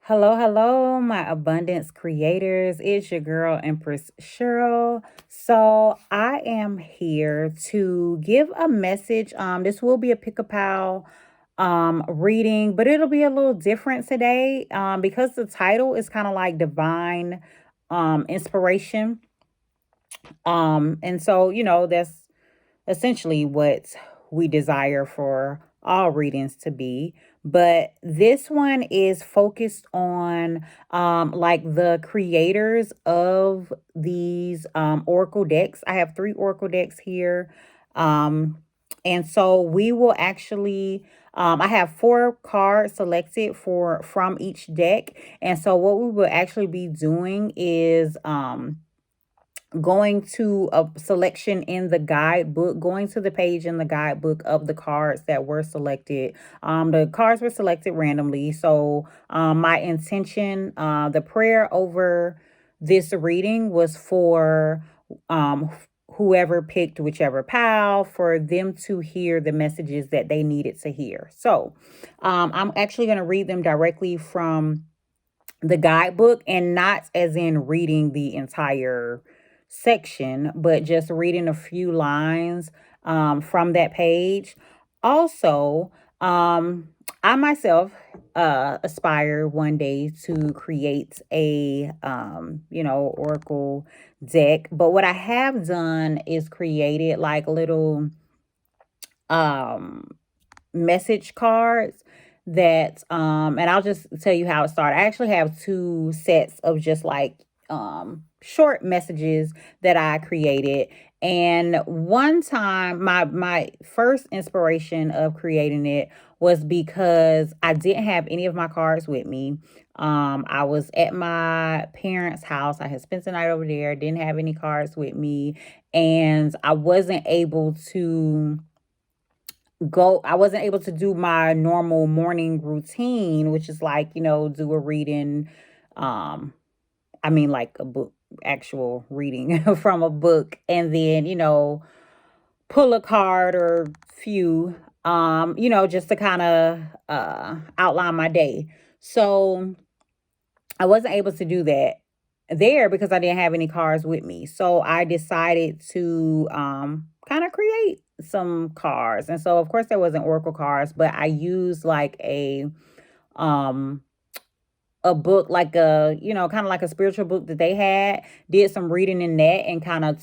Hello, hello, my abundance creators. It's your girl, Empress Cheryl. So I am here to give a message. This will be a pick a pal reading, but it'll be a little different today. Because the title is kind of like divine inspiration. And so, that's essentially what we desire for all readings to be. But this one is focused on like the creators of these oracle decks. I have three oracle decks here. And so we will actually I have four cards selected for from each deck. And so what we will actually be doing is going to a selection in the guidebook, going to the page in the guidebook of the cards that were selected. The cards were selected randomly. So my intention, the prayer over this reading was for um, whoever picked whichever pal, for them to hear the messages that they needed to hear. So I'm actually going to read them directly from the guidebook, and not as in reading the entire section, but just reading a few lines from that page. Also, I myself aspire one day to create a oracle deck. But what I have done is created like little um message cards that and I'll just tell you how it started. I actually have two sets of just like short messages that I created. And one time my first inspiration of creating it was because I didn't have any of my cards with me. I was at my parents' house. I had spent the night over there, didn't have any cards with me, and I wasn't able to do my normal morning routine, which is like, do a reading. Um, I mean, like a book, actual reading from a book, and then, pull a card or few, just to kind of outline my day. So I wasn't able to do that there because I didn't have any cards with me. So I decided to kind of create some cards. And so of course there wasn't oracle cards, but I used like um a book, like kind of like a spiritual book that they had, did some reading in that, and kind of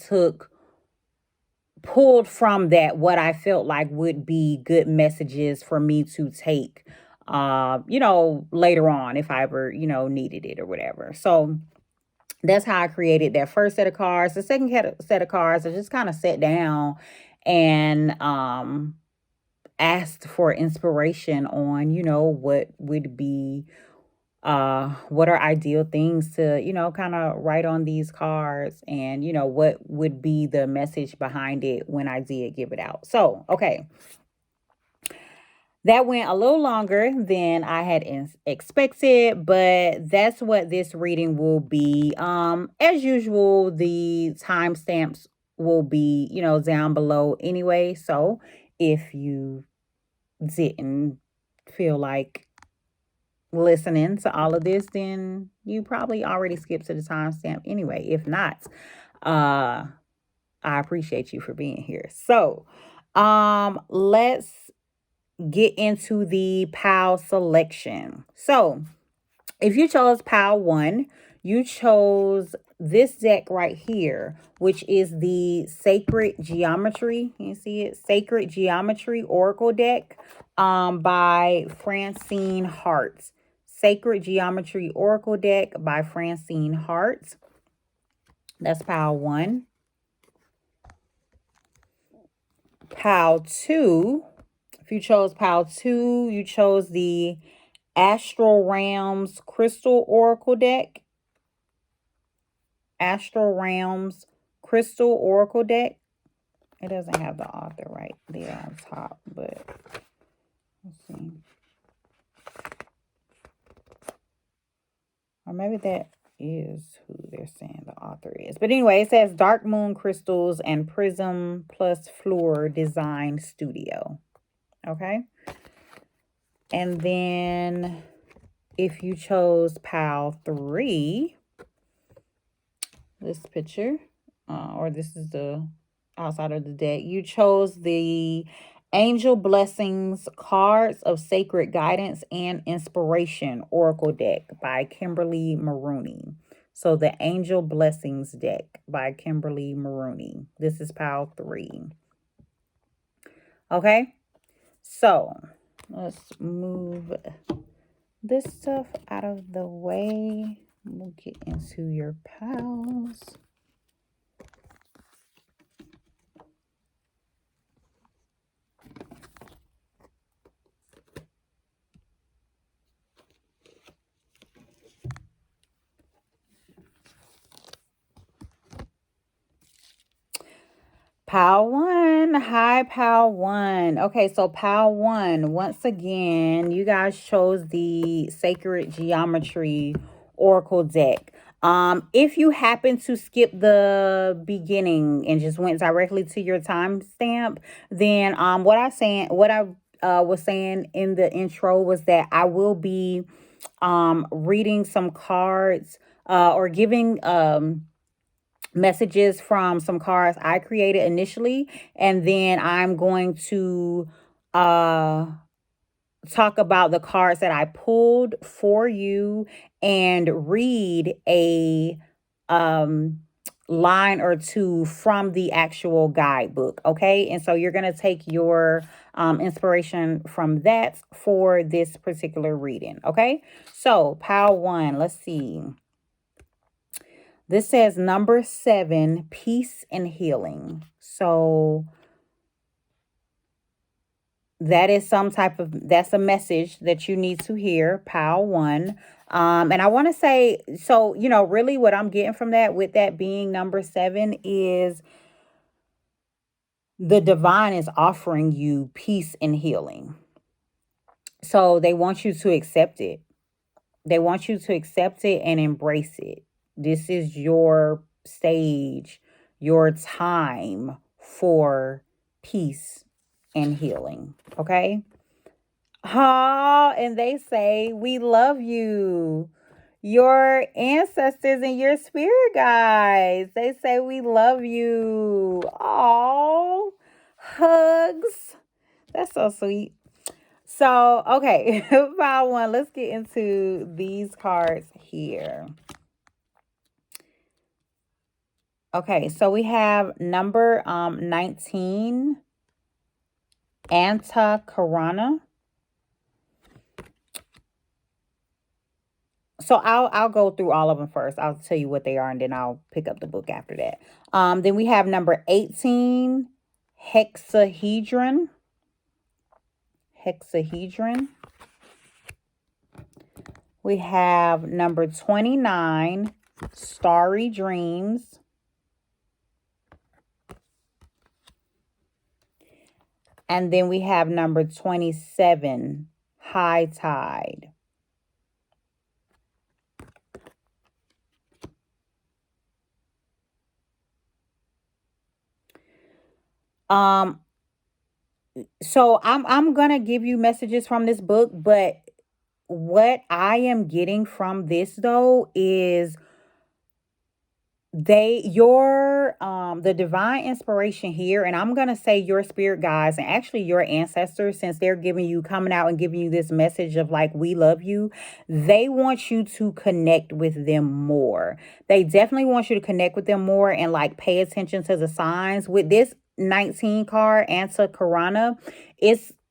pulled from that what I felt like would be good messages for me to take later on if I ever, needed it or whatever. So that's how I created that first set of cards. The second set of cards, I just kind of sat down and asked for inspiration on, what would be what are ideal things to, kind of write on these cards, and, what would be the message behind it when I did give it out. So, okay. That went a little longer than I had expected, but that's what this reading will be. As usual, the timestamps will be, down below anyway. So if you didn't feel like listening to all of this, then you probably already skipped to the timestamp anyway. If not, I appreciate you for being here. So, let's get into the PAL selection. So, if you chose PAL 1, you chose this deck right here, which is the Sacred Geometry. You see it? Sacred Geometry Oracle deck by Francine Hart. Sacred Geometry Oracle deck by Francine Hart. That's PAL 1. PAL 2. If you chose PAL 2, you chose the Astral Realms Crystal Oracle deck. Astral Realms Crystal Oracle deck. It doesn't have the author right there on top, but let's see. Or maybe that is who they're saying the author is. But anyway, it says Dark Moon Crystals and Prism plus Fluor Design Studio. Okay. And then If you chose pile 3, this picture, or this is the outside of the deck, you chose the Angel Blessings Cards of Sacred Guidance and Inspiration Oracle deck by Kimberly Maroney. So the Angel Blessings deck by Kimberly Maroney. This is pile 3. Okay, so let's move this stuff out of the way. We'll get into your piles. Pile 1. Hi, Pile 1. Okay, so Pile 1, once again, you guys chose the Sacred Geometry Oracle deck. If you happen to skip the beginning and just went directly to your timestamp, then what I was saying in the intro was that I will be reading some cards or giving messages from some cards I created initially, and then I'm going to uh talk about the cards that I pulled for you and read a um line or two from the actual guidebook. Okay, and so you're going to take your inspiration from that for this particular reading. Okay, so pile 1, let's see. This says number 7, peace and healing. So that's a message that you need to hear, pile 1. And I want to say, so, really what I'm getting from that, with that being number 7, is the divine is offering you peace and healing. So they want you to accept it. They want you to accept it and embrace it. This is your stage, your time for peace and healing. Okay? And they say, we love you. Your ancestors and your spirit guides. They say, we love you. Oh, hugs. That's so sweet. So, okay, pile 1, let's get into these cards here. Okay, so we have number 19, Anta Karana. So I'll go through all of them first. I'll tell you what they are, and then I'll pick up the book after that. Then we have number 18, Hexahedron. We have number 29, Starry Dreams. And then we have number 27, High Tide. So I'm gonna give you messages from this book, but what I am getting from this though is the divine inspiration here, and I'm gonna say your spirit guides and actually your ancestors, since they're coming out and giving you this message of like, we love you. They want you to connect with them more. They definitely want you to connect with them more and like pay attention to the signs. With this 19 card, Anta Karana,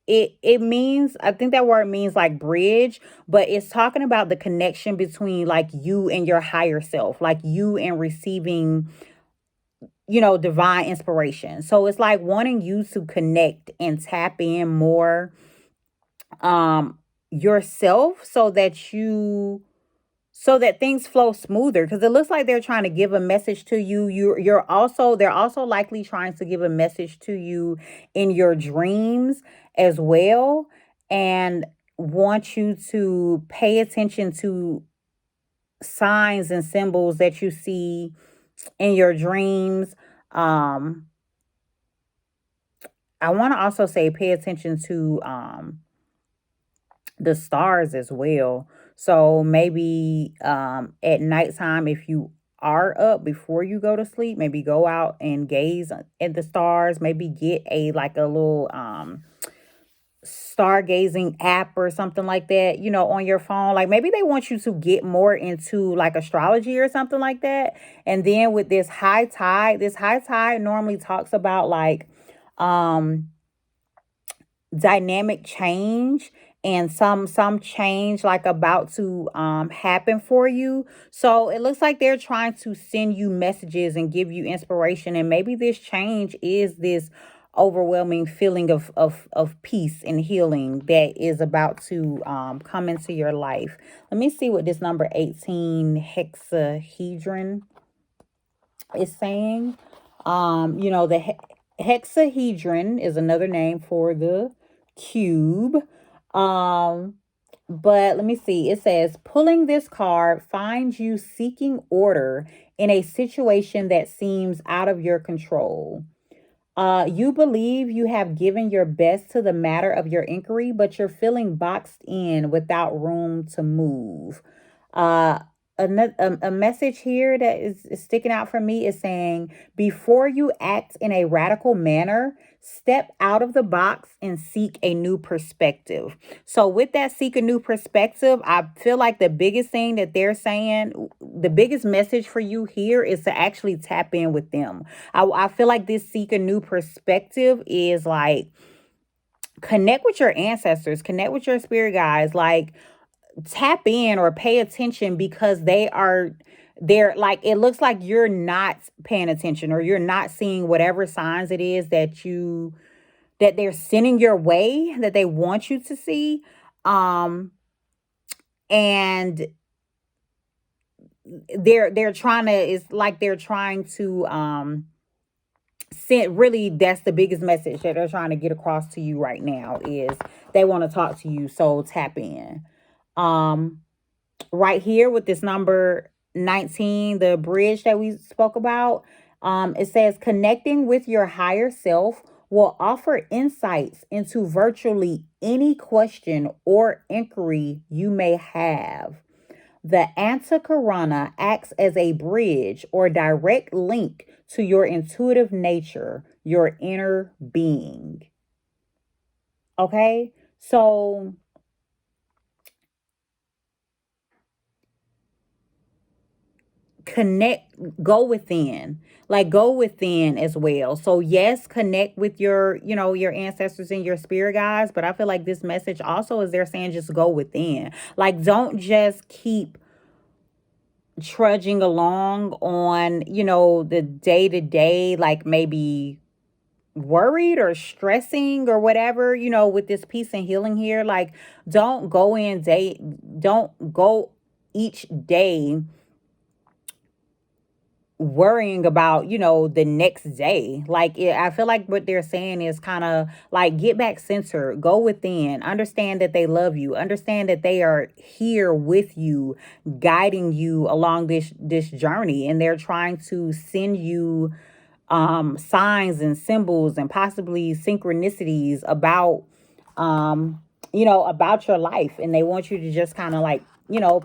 it means, I think that word means like bridge, but it's talking about the connection between like you and your higher self, like you and receiving, divine inspiration. So it's like wanting you to connect and tap in more yourself, so that things flow smoother, because it looks like they're trying to give a message to you. They're also likely trying to give a message to you in your dreams as well, and want you to pay attention to signs and symbols that you see in your dreams. I want to also say pay attention to the stars as well. So maybe at nighttime, if you are up before you go to sleep, maybe go out and gaze at the stars, maybe get a little stargazing app or something like that, on your phone. Like maybe they want you to get more into like astrology or something like that. And then with this high tide normally talks about like um dynamic change and some change like about to happen for you. So it looks like they're trying to send you messages and give you inspiration, and maybe this change is this overwhelming feeling of peace and healing that is about to come into your life. Let me see what this number 18 hexahedron is saying. The hexahedron is another name for the cube. Um, but let me see. It says pulling this card finds you seeking order in a situation that seems out of your control. You believe you have given your best to the matter of your inquiry, but you're feeling boxed in without room to move. Uh, a message here that is sticking out for me is saying, before you act in a radical manner, step out of the box and seek a new perspective. So, with that, seek a new perspective, I feel like the biggest thing that they're saying, the biggest message for you here is to actually tap in with them. I feel like this seek a new perspective is like connect with your ancestors, connect with your spirit guides, like tap in or pay attention because they're like, it looks like you're not paying attention or you're not seeing whatever signs it is that they're sending your way that they want you to see. And they're trying to, it's like they're trying to send, really that's the biggest message that they're trying to get across to you right now is they want to talk to you, so tap in. um right here with this number 19, the bridge that we spoke about, it says connecting with your higher self will offer insights into virtually any question or inquiry you may have. The Antakarana acts as a bridge or direct link to your intuitive nature, your inner being. Okay? So connect, go within, like go within as well. So yes, connect with your ancestors and your spirit guides, but I feel like this message also is they're saying just go within. Like don't just keep trudging along on, the day to day, like maybe worried or stressing or whatever, with this peace and healing here. Like don't go each day worrying about the next day. Like I feel like what they're saying is kind of like get back centered, go within, understand that they love you, understand that they are here with you, guiding you along this journey, and they're trying to send you signs and symbols and possibly synchronicities about about your life, and they want you to just kind of like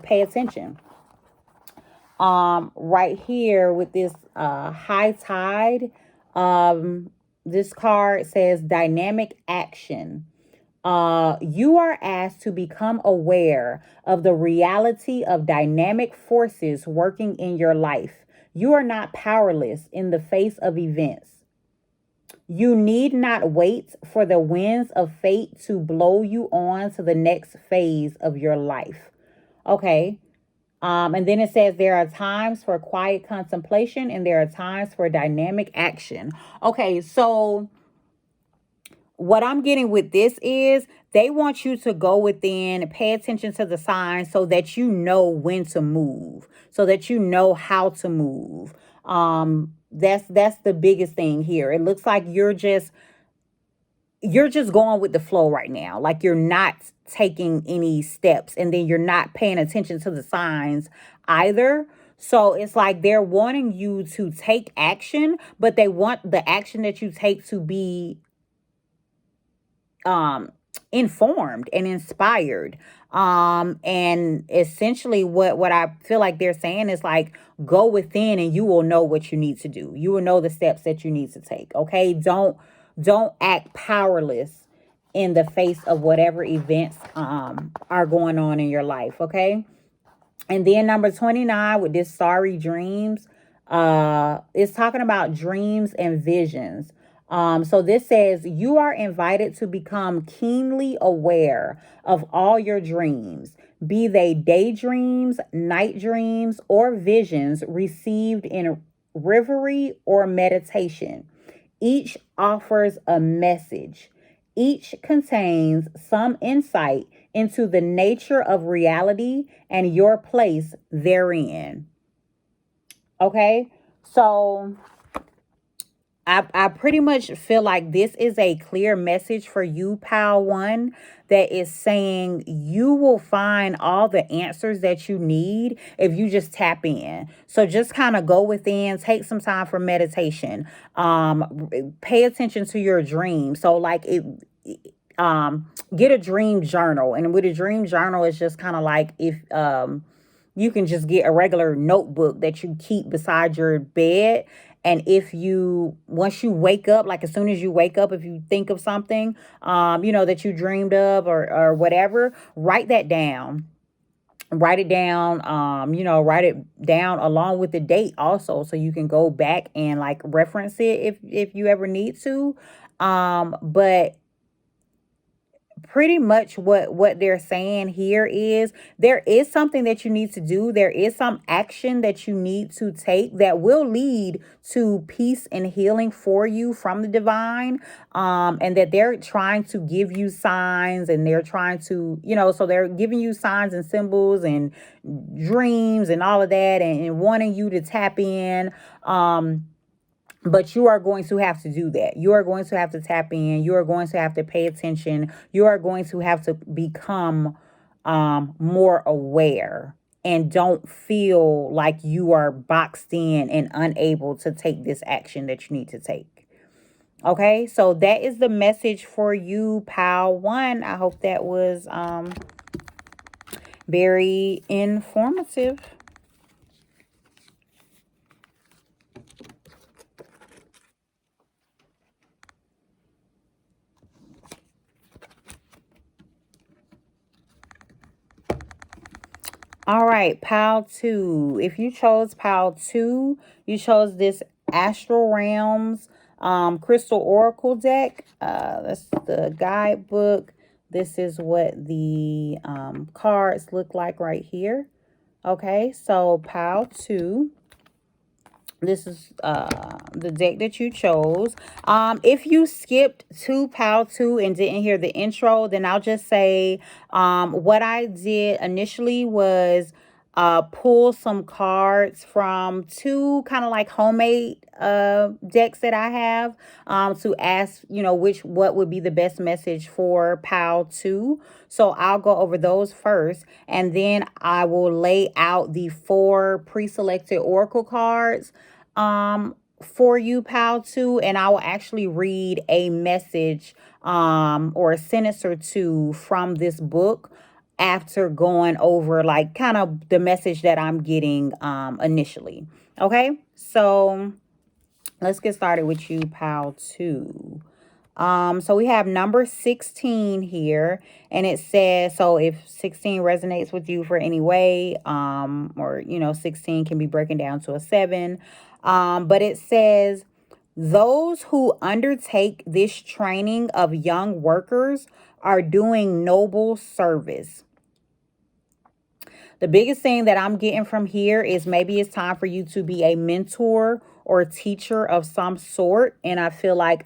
pay attention. Right here with this high tide, this card says dynamic action. You are asked to become aware of the reality of dynamic forces working in your life. You are not powerless in the face of events. You need not wait for the winds of fate to blow you on to the next phase of your life. Okay. And then it says there are times for quiet contemplation and there are times for dynamic action. Okay, so what I'm getting with this is they want you to go within, pay attention to the signs so that you know when to move, so that you know how to move. That's the biggest thing here. It looks like you're just going with the flow right now. Like you're not taking any steps, and then you're not paying attention to the signs either. So it's like they're wanting you to take action, but they want the action that you take to be um informed and inspired. And essentially what I feel like they're saying is like, go within and you will know what you need to do. You will know the steps that you need to take. Okay. Don't act powerless in the face of whatever events are going on in your life. Okay. And then number 29 with this sorry dreams, it's talking about dreams and visions. So this says you are invited to become keenly aware of all your dreams, be they daydreams, night dreams, or visions received in reverie or meditation. Each offers a message. Each contains some insight into the nature of reality and your place therein. Okay? So I pretty much feel like this is a clear message for you, Pal One, that is saying you will find all the answers that you need if you just tap in. So just kind of go within, take some time for meditation, pay attention to your dream. So like get a dream journal, and with a dream journal, it's just kind of like if you can just get a regular notebook that you keep beside your bed. And if you, once you wake up, like as soon as you wake up, if you think of something, that you dreamed of or whatever, write that down. Write it down, write it down along with the date also, so you can go back and like reference it if you ever need to. But pretty much what they're saying here is there is something that you need to do, there is some action that you need to take that will lead to peace and healing for you from the divine, and that they're trying to give you signs, and they're trying to, so they're giving you signs and symbols and dreams and all of that, and wanting you to tap in. But you are going to have to do that. You are going to have to tap in. You are going to have to pay attention. You are going to have to become more aware, and don't feel like you are boxed in and unable to take this action that you need to take. Okay, so that is the message for you, Pal One. I hope that was very informative. All right, Pal 2. If you chose Pal 2, you chose this Astral Realms Crystal Oracle deck. That's the guidebook. This is what the cards look like right here. Okay, so Pal 2. This is the deck that you chose. If you skipped to Pal 2 and didn't hear the intro, then I'll just say what I did initially was pull some cards from two kind of like homemade decks that I have, to ask, what would be the best message for Pal 2. So I'll go over those first, and then I will lay out the four pre-selected oracle cards for you, Pal 2, and I will actually read a message or a sentence or two from this book after going over like kind of the message that I'm getting initially. Okay, so let's get started with you, Pal 2. So we have number 16 here, and it says, so if 16 resonates with you for any way, or 16 can be broken down to a 7. But it says, those who undertake this training of young workers are doing noble service. The biggest thing that I'm getting from here is maybe it's time for you to be a mentor or teacher of some sort. And I feel like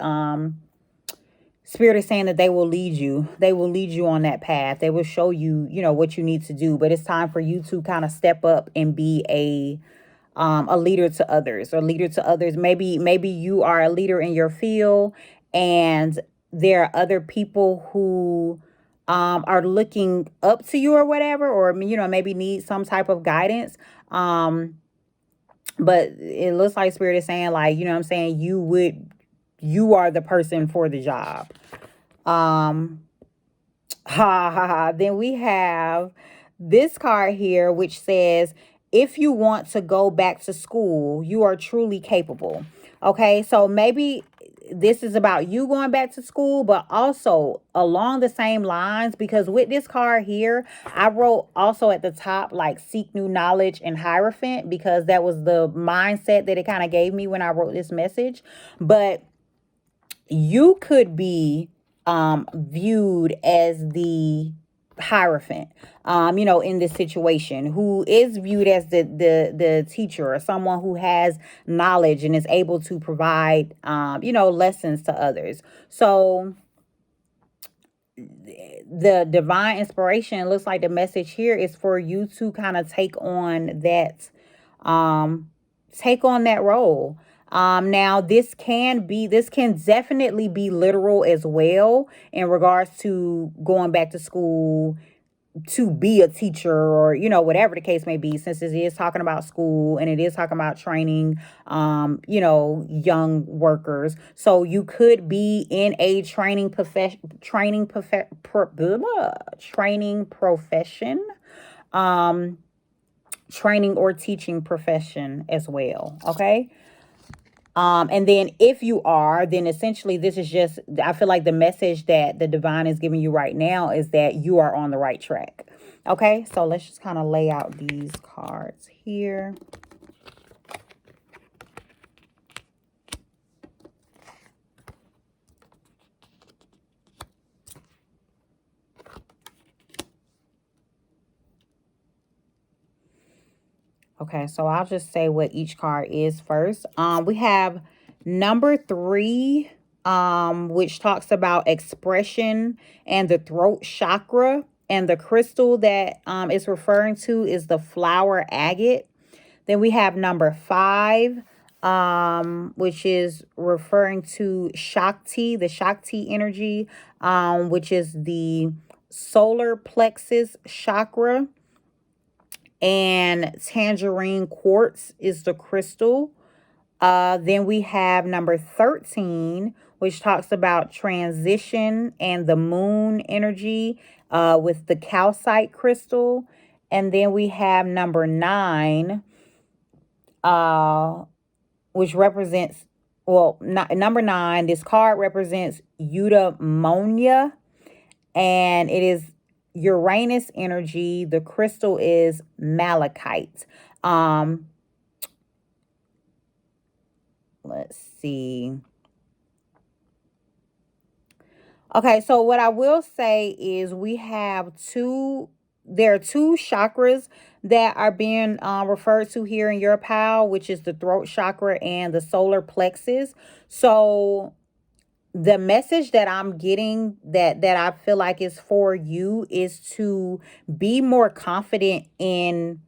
Spirit is saying that they will lead you. They will lead you on that path. They will show you, what you need to do. But it's time for you to kind of step up and be a leader to others, or leader to others. Maybe you are a leader in your field, and there are other people who are looking up to you or whatever, or maybe need some type of guidance. But it looks like Spirit is saying, like, what I'm saying, you are the person for the job. Ha ha ha. Then we have this card here, which says, if you want to go back to school, you are truly capable. Okay, so maybe this is about you going back to school, but also along the same lines, because with this card here, I wrote also at the top, like, seek new knowledge and Hierophant, because that was the mindset that it kind of gave me when I wrote this message. But you could be viewed as the Hierophant, in this situation, who is viewed as the teacher, or someone who has knowledge and is able to provide lessons to others. So the divine inspiration looks like the message here is for you to kind of um take on that role. Now this can definitely be literal as well, in regards to going back to school to be a teacher, or whatever the case may be, since it is talking about school and it is talking about training young workers. So you could be in a training profession, um training or teaching profession as well. Okay. And then if you are, then essentially this is just, I feel like the message that the divine is giving you right now is that you are on the right track. Okay, so let's just kind of lay out these cards here. Okay, so I'll just say what each card is first. We have number 3, which talks about expression and the throat chakra. And the crystal that it's referring to is the flower agate. Then we have number 5, which is referring to Shakti, the Shakti energy, which is the solar plexus chakra. And tangerine quartz is the crystal. Then we have number 13, which talks about transition and the moon energy, with the calcite crystal. And then we have number 9, uh, which represents, well, number 9, this card represents eudaimonia, and it is Uranus energy. The crystal is malachite. Um, let's see. Okay, so what I will say is there are two chakras that are being referred to here in your pal, which is the throat chakra and the solar plexus. So the message that I'm getting, that I feel like is for you, is to be more confident in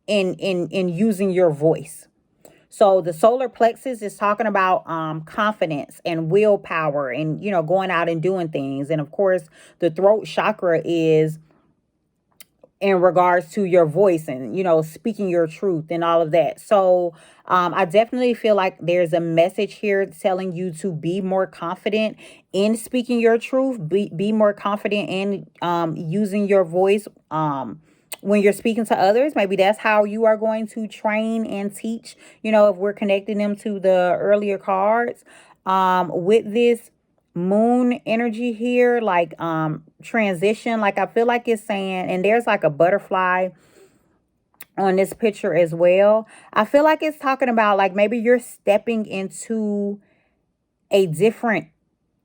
using your voice. So the solar plexus is talking about confidence and willpower, and going out and doing things. And of course, the throat chakra is in regards to your voice and speaking your truth and all of that. So I definitely feel like there's a message here telling you to be more confident in speaking your truth, be more confident in using your voice when you're speaking to others. Maybe that's how you are going to train and teach, if we're connecting them to the earlier cards. With this moon energy here, like transition, like I feel like it's saying, and there's like a butterfly on this picture as well. I feel like it's talking about, like, maybe you're stepping into a different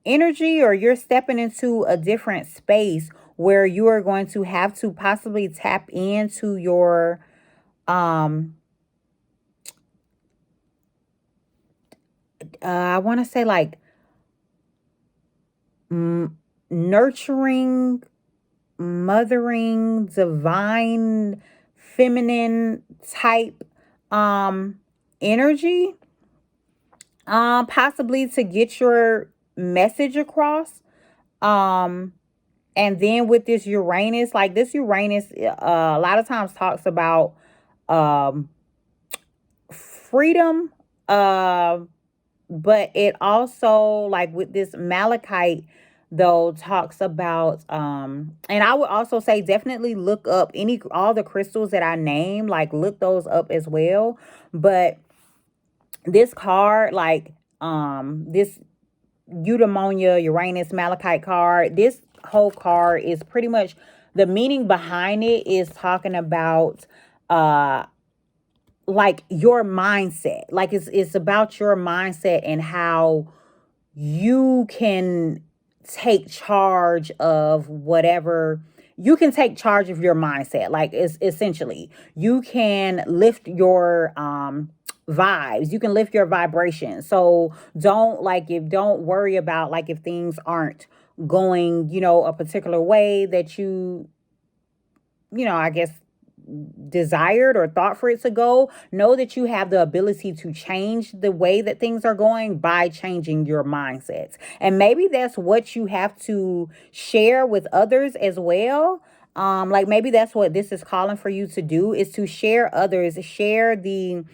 energy, or you're stepping into a different space where you are going to have to possibly tap into your um I want to say, like, nurturing, mothering, divine, feminine type energy, possibly to get your message across. um and then with this Uranus, like, this Uranus a lot of times talks about um freedom, uh but it also, like, with this malachite, though, talks about and I would also say definitely look up all the crystals that I name, like look those up as well. But this card, like this eudaimonia Uranus Malachite card, this whole card is pretty much, the meaning behind it is talking about uh like your mindset. Like it's about your mindset and how you can take charge of whatever, you can take charge of your mindset. Like it's essentially you can lift your vibes, you can lift your vibration. So don't worry about like if things aren't going, a particular way that I guess desired or thought for it to go. Know that you have the ability to change the way that things are going by changing your mindsets. And maybe that's what you have to share with others as well. Like maybe that's what this is calling for you to do, is to share others, share the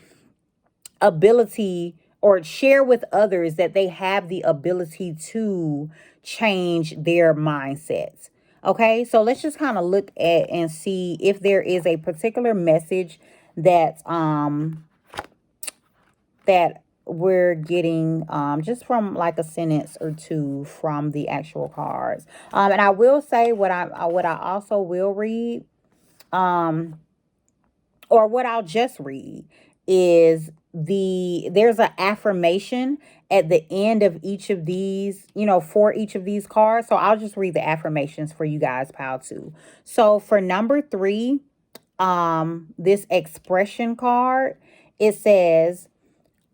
ability, or share with others that they have the ability to change their mindsets. Okay, so let's just kind of look at and see if there is a particular message that that we're getting just from like a sentence or two from the actual cards. And I will say what I also will read, um or what I'll just read, is there's an affirmation at the end of each of these, for each of these cards. So I'll just read the affirmations for you guys, pal, too. So for number 3, this expression card, it says,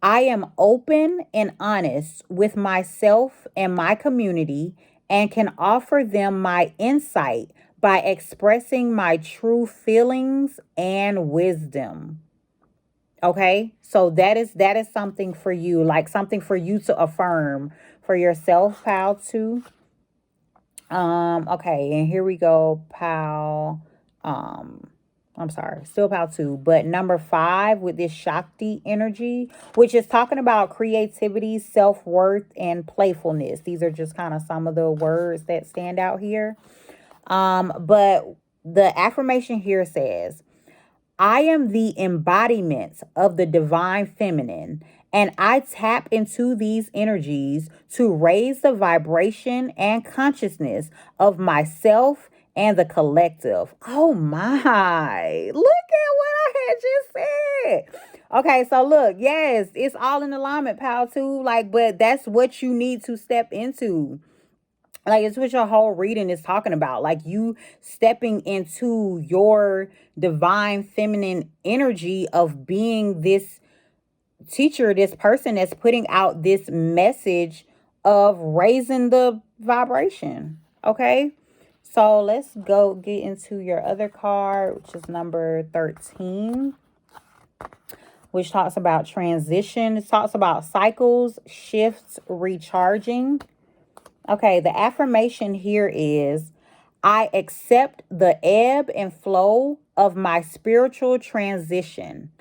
I am open and honest with myself and my community and can offer them my insight by expressing my true feelings and wisdom. Okay? So that is something for you, like something for you to affirm for yourself, pal, too. Okay, and here we go, pal. Um, I'm sorry, still pal 2, but number 5 with this Shakti energy, which is talking about creativity, self-worth, and playfulness. These are just kind of some of the words that stand out here. But the affirmation here says, I am the embodiment of the divine feminine, and I tap into these energies to raise the vibration and consciousness of myself and the collective. Oh my, look at what I had just said. Okay, so look, yes, it's all in alignment, pal, too. Like, but that's what you need to step into. Like it's what your whole reading is talking about. Like you stepping into your divine feminine energy of being this teacher, this person that's putting out this message of raising the vibration. Okay. So let's go get into your other card, which is number 13, which talks about transition. It talks about cycles, shifts, recharging. Okay, the affirmation here is, I accept the ebb and flow of my spiritual transition.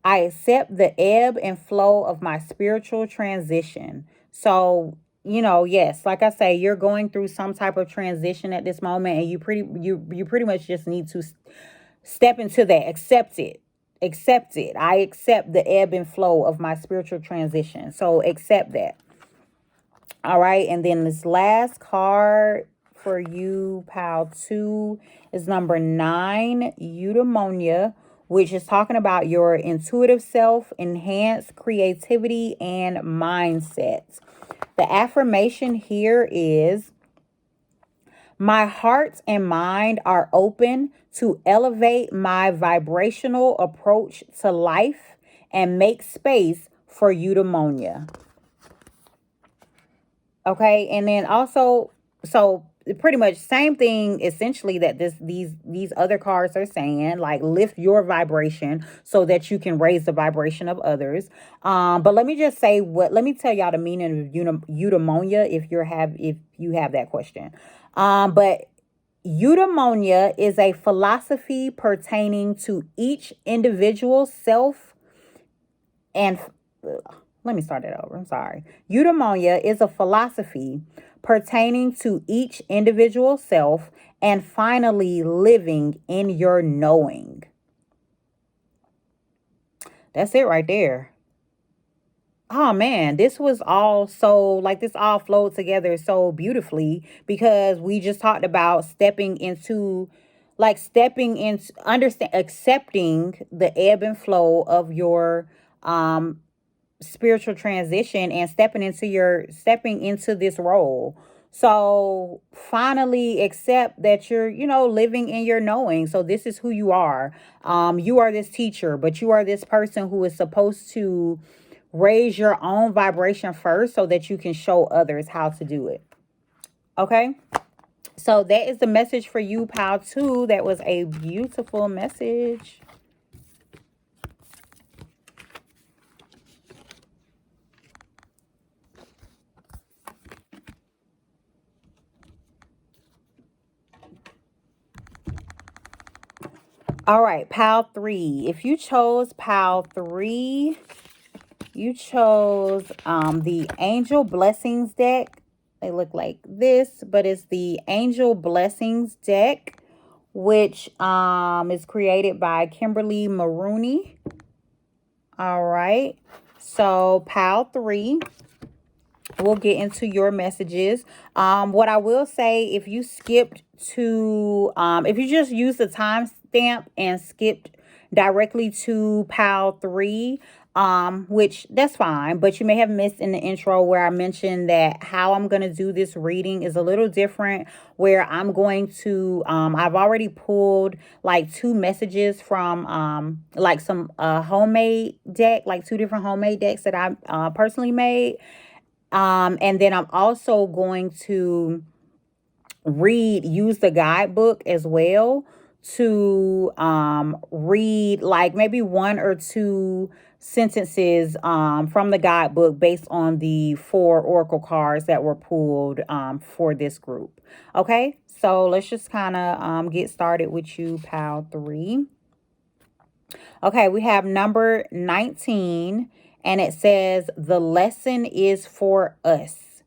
I accept the ebb and flow of my spiritual transition. So, yes, like I say, you're going through some type of transition at this moment, and you pretty much just need to step into that. Accept it. Accept it. I accept the ebb and flow of my spiritual transition. So accept that. All right, and then this last card for you, pal 2, is number 9, eudaimonia, which is talking about your intuitive self, enhanced creativity, and mindsets. The affirmation here is, my heart and mind are open to elevate my vibrational approach to life and make space for eudaimonia. Okay, and then also, so pretty much same thing essentially that these other cards are saying, like lift your vibration so that you can raise the vibration of others. But let me tell y'all the meaning of eudaimonia if you have that question. But eudaimonia is a philosophy pertaining to each individual self and Let me start it over. I'm sorry. Eudaimonia is a philosophy pertaining to each individual self and finally living in your knowing. That's it right there. Oh man, this was all so like this all flowed together so beautifully because we just talked about stepping into understand accepting the ebb and flow of your um spiritual transition and stepping into this role. So finally accept that you're, living in your knowing. So this is who you are. You are this teacher, but you are this person who is supposed to raise your own vibration first so that you can show others how to do it. Okay? So that is the message for you, pal 2. That was a beautiful message. All right, pal 3. If you chose pal 3, you chose the Angel Blessings deck. They look like this, but it's the Angel Blessings deck, which is created by Kimberly Maroney. All right. So pal 3, we'll get into your messages. What I will say, if you if you just use the timestamp and skipped directly to pal 3, which that's fine, but you may have missed in the intro where I mentioned that how I'm going to do this reading is a little different, where I'm going to, I've already pulled like 2 messages from, like some, homemade deck, like 2 different homemade decks that I, personally made. And then I'm also going to use the guidebook as well to read like maybe 1 or 2 sentences from the guidebook based on the 4 oracle cards that were pulled for this group. Okay, so let's just kind of get started with you, pal 3. Okay, we have number 19, and it says the lesson is for us.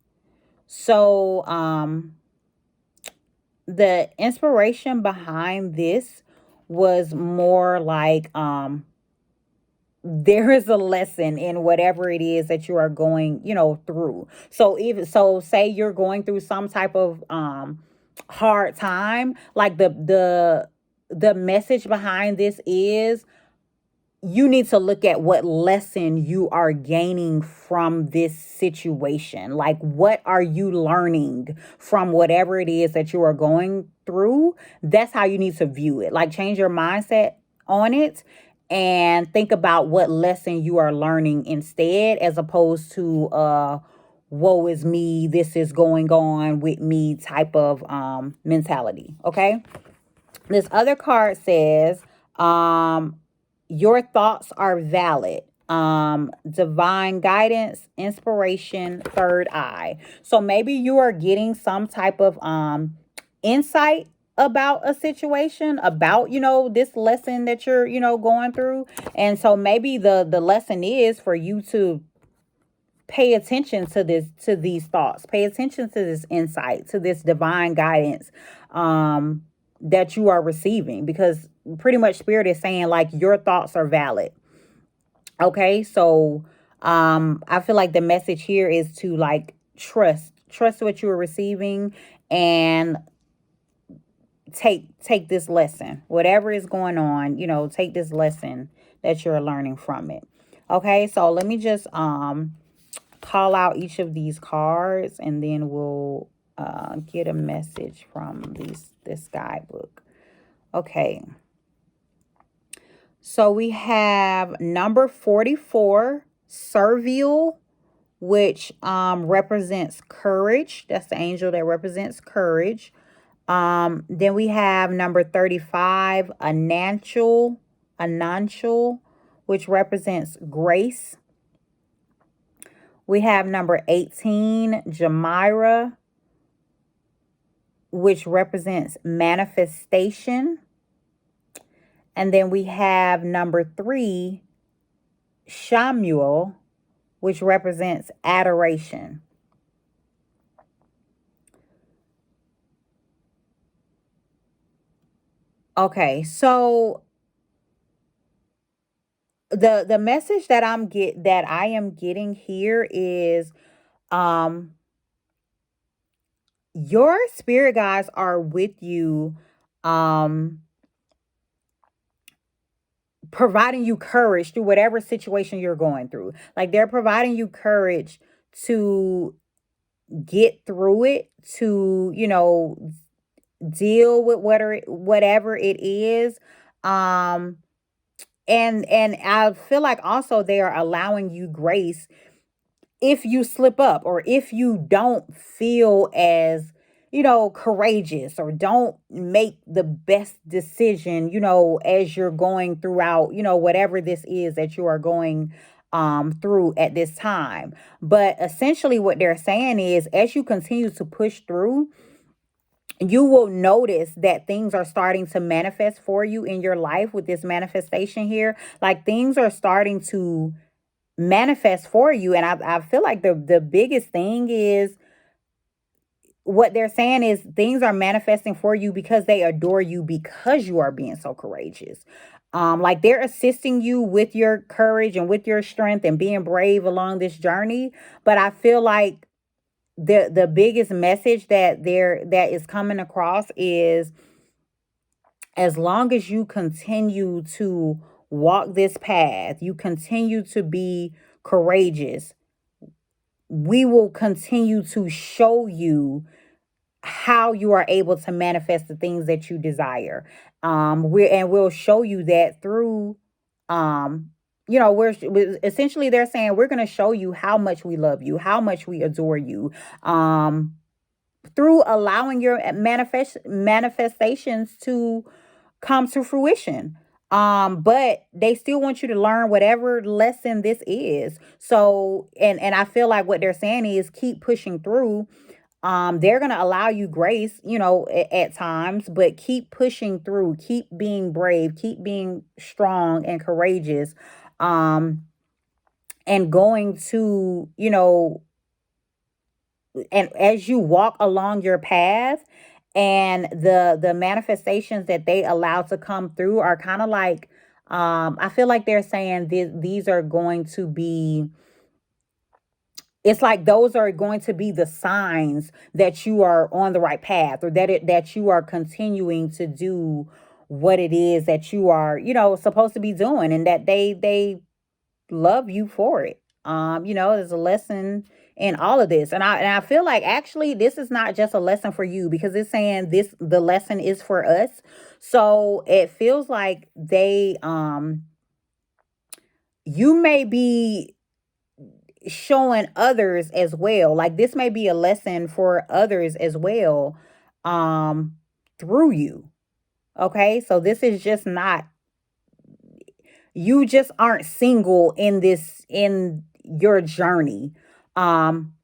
So the inspiration behind this was more like there is a lesson in whatever it is that you are going, through. So even so, say you're going through some type of hard time, like the message behind this is you need to look at what lesson you are gaining from this situation. Like, what are you learning from whatever it is that you are going through? That's how you need to view it. Like, change your mindset on it and think about what lesson you are learning instead, as opposed to, woe is me, this is going on with me type of mentality. Okay. This other card says, your thoughts are valid. Divine guidance, inspiration, third eye. So maybe you are getting some type of insight about a situation, about, this lesson that you're, going through. And so maybe the lesson is for you to pay attention to these thoughts, pay attention to this insight, to this divine guidance that you are receiving, because pretty much spirit is saying like your thoughts are valid. Okay, so I feel like the message here is to like trust what you are receiving, and take this lesson, whatever is going on, take this lesson that you're learning from it. Okay, so let me just call out each of these cards, and then we'll get a message from this guidebook. Okay. So we have number 44, Servile, which represents courage. That's the angel that represents courage. Then we have number 35, Ananchal, which represents grace. We have number 18, Jamira, which represents manifestation. And then we have number 3, Shamuel, which represents adoration. Okay, so the message that I am getting here is um your spirit guides are with you, um providing you courage through whatever situation you're going through. Like they're providing you courage to get through it, to, deal with whatever it is. Um and I feel like also they are allowing you grace if you slip up, or if you don't feel as, courageous, or don't make the best decision, as you're going throughout, whatever this is that you are going through at this time. But essentially what they're saying is, as you continue to push through, you will notice that things are starting to manifest for you in your life with this manifestation here. Like things are starting to manifest for you. And I feel like the biggest thing is, what they're saying is, things are manifesting for you because they adore you, because you are being so courageous. Like they're assisting you with your courage and with your strength and being brave along this journey. But I feel like the biggest message that is coming across is, as long as you continue to walk this path, you continue to be courageous, we will continue to show you how you are able to manifest the things that you desire. We'll show you that through, um, essentially they're saying we're going to show you how much we love you, how much we adore you, um, through allowing your manifestations to come to fruition. But they still want you to learn whatever lesson this is. So, and I feel like what they're saying is, keep pushing through. They're going to allow you grace, at times, but keep pushing through, keep being brave, keep being strong and courageous. Um, and going to, and as you walk along your path, and the manifestations that they allow to come through are kind of like, I feel like they're saying these are going to be, it's like those are going to be the signs that you are on the right path, or that you are continuing to do what it is that you are, supposed to be doing, and that they love you for it. There's a lesson in all of this. And I feel like actually this is not just a lesson for you, because it's saying the lesson is for us. So it feels like you may be showing others as well. Like this may be a lesson for others as well, um, through you. Okay. So this is just not, you just aren't single in your journey. Um,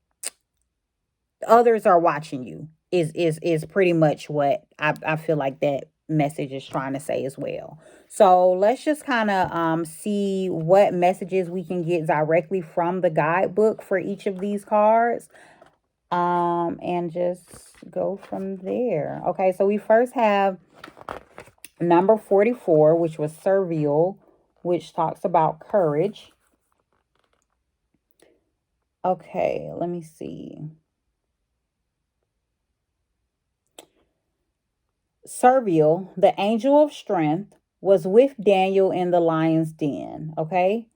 Others are watching you is pretty much what I feel like that message is trying to say as well. So let's just kind of see what messages we can get directly from the guidebook for each of these cards. And just go from there. Okay, so we first have number 44, which was servile, which talks about courage. Okay, let me see. Servile, the angel of strength, was with Daniel in the lion's den. Okay.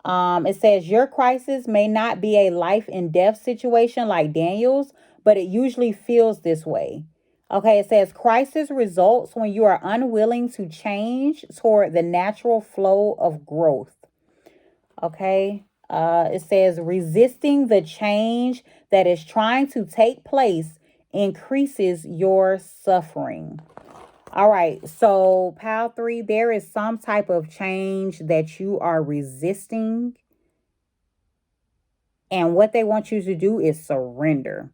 It says your crisis may not be a life and death situation like Daniel's, but it usually feels this way. Okay. It says crisis results when you are unwilling to change toward the natural flow of growth. Okay. It says resisting the change that is trying to take place increases your suffering. All right. So, pile three, there is some type of change that you are resisting. And what they want you to do is surrender.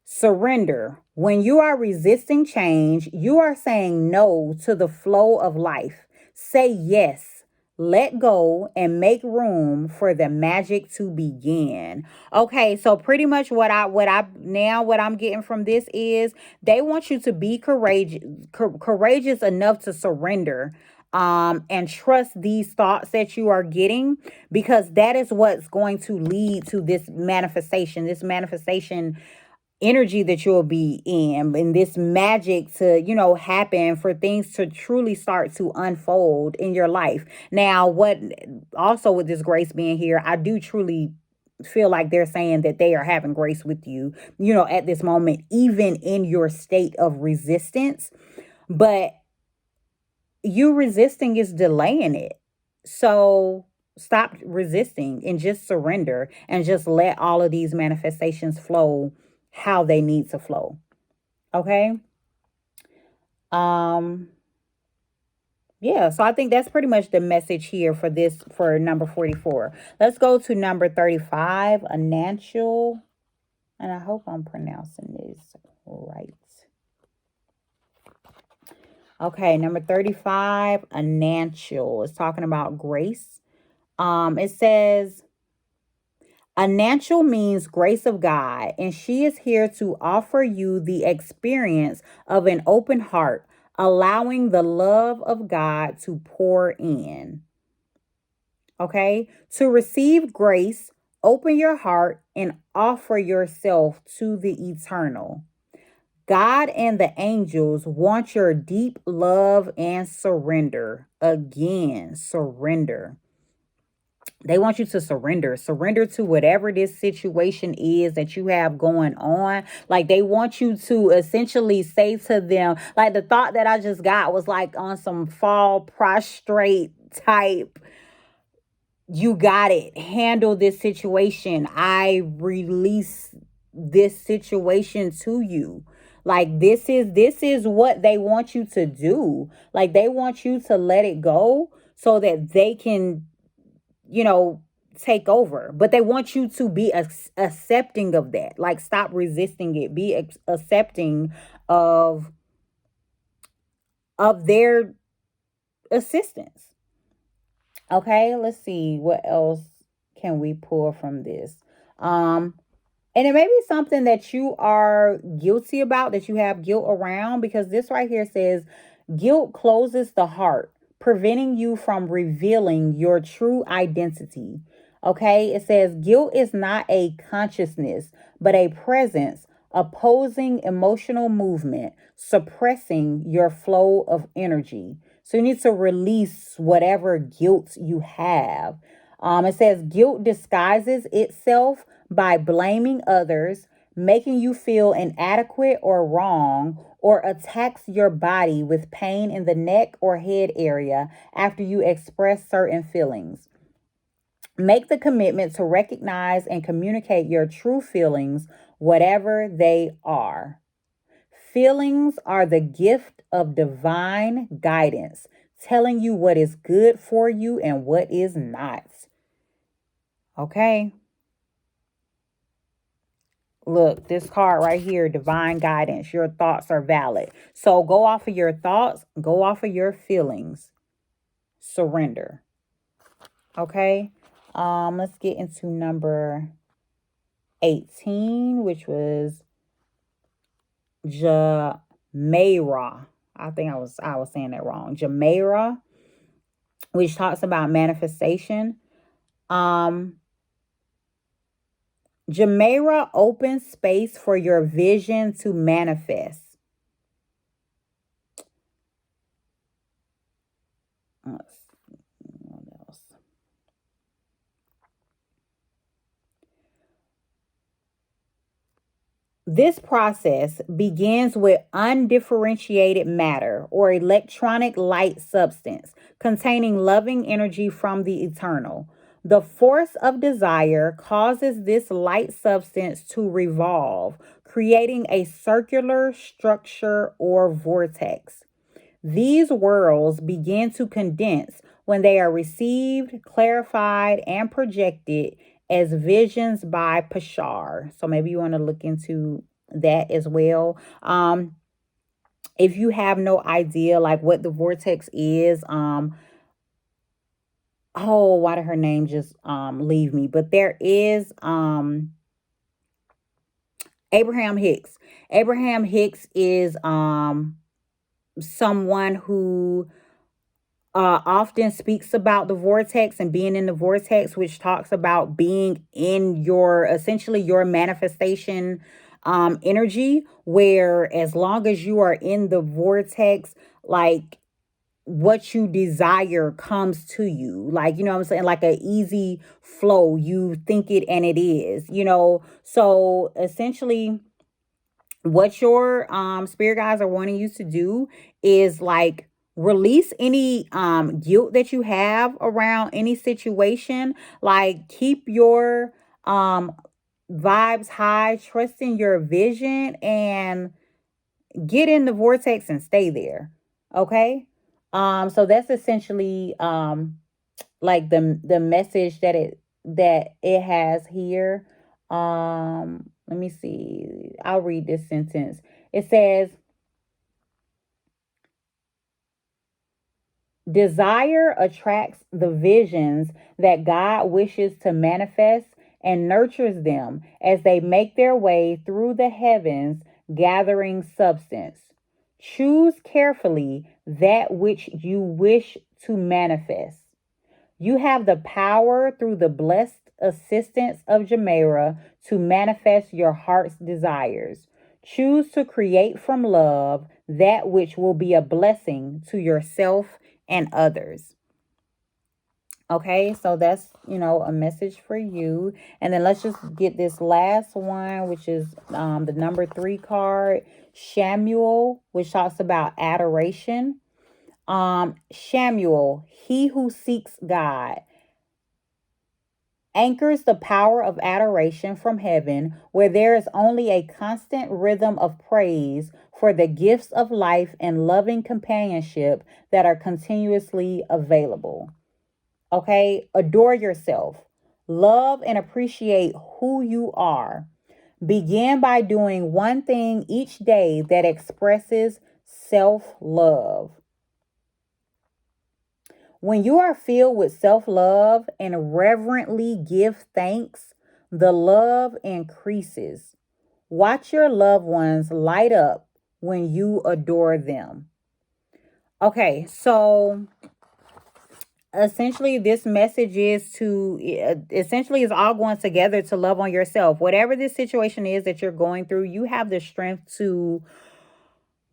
Surrender. When you are resisting change, you are saying no to the flow of life. Say yes. let go, and make room for the magic to begin. Okay, so pretty much what I'm getting from this is they want you to be courageous enough to surrender and trust these thoughts that you are getting, because that is what's going to lead to this manifestation energy that you'll be in, and this magic to, happen, for things to truly start to unfold in your life. Now, what also with this grace being here, I do truly feel like they're saying that they are having grace with you, at this moment, even in your state of resistance. But you resisting is delaying it. So stop resisting and just surrender and just let all of these manifestations flow how they need to flow. Okay? Um yeah, so I think that's pretty much the message here for number 44. Let's go to number 35, Anantial, and I hope I'm pronouncing this right. Okay, number 35, Anantial, is talking about grace. It says Anantial means grace of God, and she is here to offer you the experience of an open heart, allowing the love of God to pour in. Okay, to receive grace, open your heart and offer yourself to the eternal. God and the angels want your deep love and surrender. Again, surrender. They want you to surrender to whatever this situation is that you have going on. Like, they want you to essentially say to them, like, the thought that I just got was like on some fall prostrate type, you got it, handle this situation, I release this situation to you. Like, this is what they want you to do. Like, they want you to let it go so that they can, you know, take over. But they want you to be accepting of that. Like, stop resisting it. Be accepting of their assistance. Okay, let's see what else can we pull from this. Um And it may be something that you are guilty about, that you have guilt around, because this right here says guilt closes the heart, preventing you from revealing your true identity. Okay, it says guilt is not a consciousness, but a presence opposing emotional movement, suppressing your flow of energy. So you need to release whatever guilt you have. It says guilt disguises itself by blaming others, making you feel inadequate or wrong, or attacks your body with pain in the neck or head area after you express certain feelings. Make the commitment to recognize and communicate your true feelings, whatever they are. Feelings are the gift of divine guidance, telling you what is good for you and what is not. Okay. Look, this card right here, divine guidance. Your thoughts are valid. So go off of your thoughts, go off of your feelings. Surrender. Okay? Let's get into number 18, which was Jameira. I think I was saying that wrong. Jameira, which talks about manifestation. Um Jameira opens space for your vision to manifest. Let's see what else. This process begins with undifferentiated matter or electronic light substance containing loving energy from the eternal. The force of desire causes this light substance to revolve, creating a circular structure or vortex. These worlds begin to condense when they are received, clarified, and projected as visions by Pashar. So maybe you want to look into that as well. If you have no idea like what the vortex is, oh, why did her name just leave me? But there is Abraham Hicks. Abraham Hicks is someone who often speaks about the vortex and being in the vortex, which talks about being in your essentially your manifestation energy, where as long as you are in the vortex, like what you desire comes to you, like, you know what I'm saying, like a easy flow. You think it and it is, so essentially what your spirit guides are wanting you to do is like release any guilt that you have around any situation. Like keep your um vibes high, trust in your vision, and get in the vortex and stay there. Okay. So that's essentially like the message that it has here. Let me see. I'll read this sentence. It says, desire attracts the visions that God wishes to manifest and nurtures them as they make their way through the heavens, gathering substance. Choose carefully that which you wish to manifest. You have the power through the blessed assistance of Jamera to manifest your heart's desires. Choose to create from love that which will be a blessing to yourself and others. Okay, so that's, a message for you. And then let's just get this last one, which is the number 3 card, Shamuel, which talks about adoration. Shamuel, he who seeks God, anchors the power of adoration from heaven, where there is only a constant rhythm of praise for the gifts of life and loving companionship that are continuously available. Okay, adore yourself, love and appreciate who you are. Begin by doing one thing each day that expresses self love. When you are filled with self love and reverently give thanks, the love increases. Watch your loved ones light up when you adore them. Okay, so essentially this message is to essentially is all going together to love on yourself. Whatever this situation is that you're going through, you have the strength to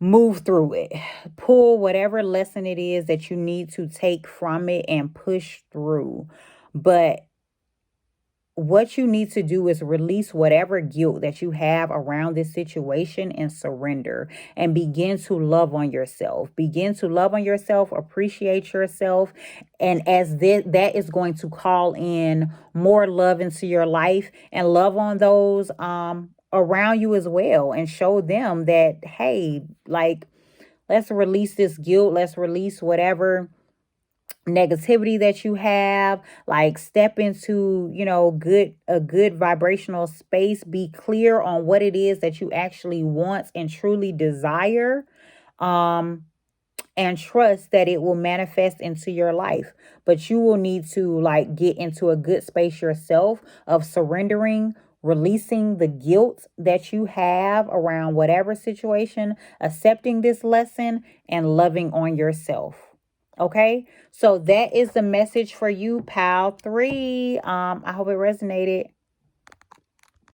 move through it. Pull whatever lesson it is that you need to take from it and push through. But what you need to do is release whatever guilt that you have around this situation and surrender and begin to love on yourself. Begin to love on yourself, appreciate yourself. And as that is going to call in more love into your life and love on those around you as well, and show them that, hey, like, let's release this guilt. Let's release whatever negativity that you have. Like, step into, a good vibrational space. Be clear on what it is that you actually want and truly desire. Um and trust that it will manifest into your life. But you will need to like get into a good space yourself of surrendering, releasing the guilt that you have around whatever situation, accepting this lesson, and loving on yourself. Okay, so that is the message for you, pal 3. I hope it resonated.